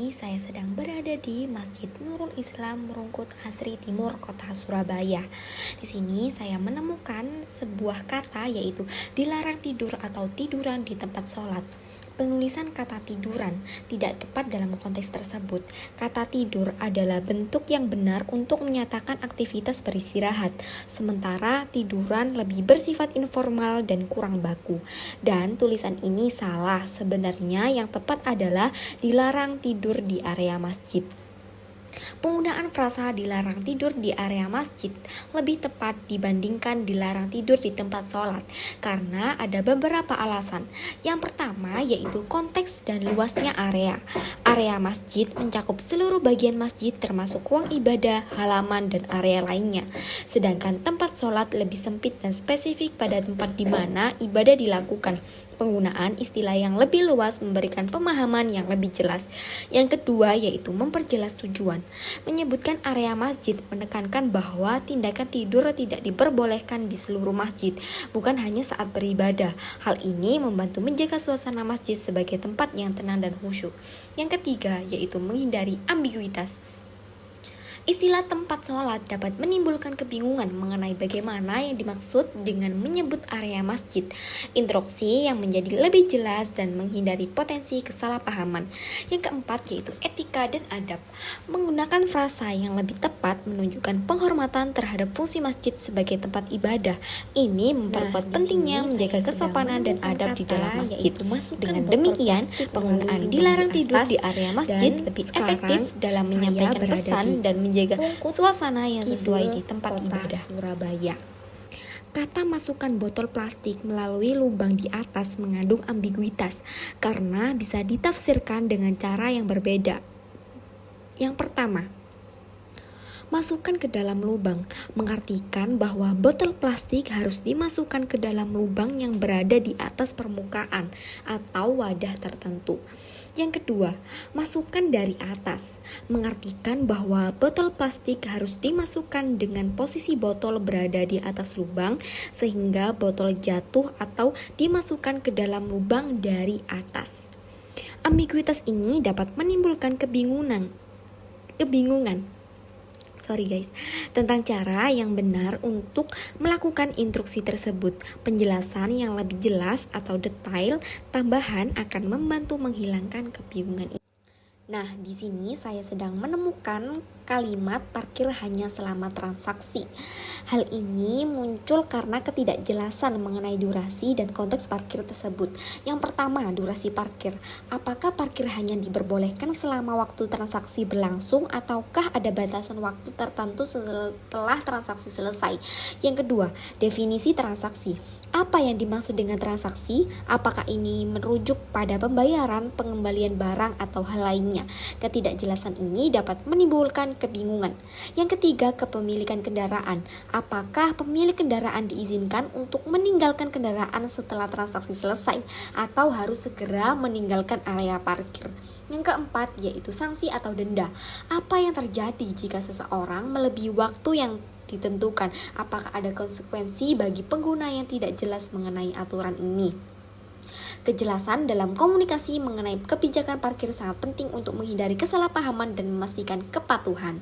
ini saya sedang berada di Masjid Nurul Islam Rungkut Asri Timur, Kota Surabaya. Di sini saya menemukan sebuah kata, yaitu dilarang tidur atau tiduran di tempat sholat. Penulisan kata tiduran tidak tepat dalam konteks tersebut. Kata tidur adalah bentuk yang benar untuk menyatakan aktivitas beristirahat, sementara tiduran lebih bersifat informal dan kurang baku. Dan tulisan ini salah. Sebenarnya yang tepat adalah dilarang tidur di area masjid. Penggunaan frasa dilarang tidur di area masjid lebih tepat dibandingkan dilarang tidur di tempat sholat, karena ada beberapa alasan. Yang pertama yaitu konteks dan luasnya area. Area masjid mencakup seluruh bagian masjid termasuk ruang ibadah, halaman, dan area lainnya. Sedangkan tempat sholat lebih sempit dan spesifik pada tempat di mana ibadah dilakukan. Penggunaan istilah yang lebih luas memberikan pemahaman yang lebih jelas. Yang kedua yaitu memperjelas tujuan. Menyebutkan area masjid menekankan bahwa tindakan tidur tidak diperbolehkan di seluruh masjid, bukan hanya saat beribadah. Hal ini membantu menjaga suasana masjid sebagai tempat yang tenang dan khusyuk. Yang ketiga yaitu menghindari ambiguitas. Istilah tempat sholat dapat menimbulkan kebingungan mengenai bagaimana yang dimaksud dengan menyebut area masjid. Instruksi yang menjadi lebih jelas dan menghindari potensi kesalahpahaman. Yang keempat yaitu etika dan adab. Menggunakan frasa yang lebih tepat menunjukkan penghormatan terhadap fungsi masjid sebagai tempat ibadah. Ini memperkuat pentingnya menjaga kesopanan dan adab di dalam masjid. Dengan demikian, penggunaan dilarang tidur di area masjid lebih efektif dalam menyampaikan pesan dan menjaga suasana yang sesuai di tempat ibadah. Surabaya. Kata masukkan botol plastik melalui lubang di atas mengandung ambiguitas karena bisa ditafsirkan dengan cara yang berbeda. Yang pertama, masukkan ke dalam lubang mengartikan bahwa botol plastik harus dimasukkan ke dalam lubang yang berada di atas permukaan atau wadah tertentu. Yang kedua, masukkan dari atas mengartikan bahwa botol plastik harus dimasukkan dengan posisi botol berada di atas lubang sehingga botol jatuh atau dimasukkan ke dalam lubang dari atas. Ambiguitas ini dapat menimbulkan kebingungan tentang cara yang benar untuk melakukan instruksi tersebut. Penjelasan yang lebih jelas atau detail tambahan akan membantu menghilangkan kebingungan ini. Nah, di sini saya sedang menemukan kalimat parkir hanya selama transaksi. Hal ini muncul karena ketidakjelasan mengenai durasi dan konteks parkir tersebut. Yang pertama, durasi parkir. Apakah parkir hanya diperbolehkan selama waktu transaksi berlangsung ataukah ada batasan waktu tertentu setelah transaksi selesai? Yang kedua, definisi transaksi. Apa yang dimaksud dengan transaksi? Apakah ini merujuk pada pembayaran, pengembalian barang, atau hal lainnya? Ketidakjelasan ini dapat menimbulkan kebingungan. Yang ketiga, kepemilikan kendaraan. Apakah pemilik kendaraan diizinkan untuk meninggalkan kendaraan setelah transaksi selesai atau harus segera meninggalkan area parkir? Yang keempat yaitu sanksi atau denda. Apa yang terjadi jika seseorang melebihi waktu yang ditentukan? Apakah ada konsekuensi bagi pengguna yang tidak jelas mengenai aturan ini? Kejelasan dalam komunikasi mengenai kebijakan parkir sangat penting untuk menghindari kesalahpahaman dan memastikan kepatuhan.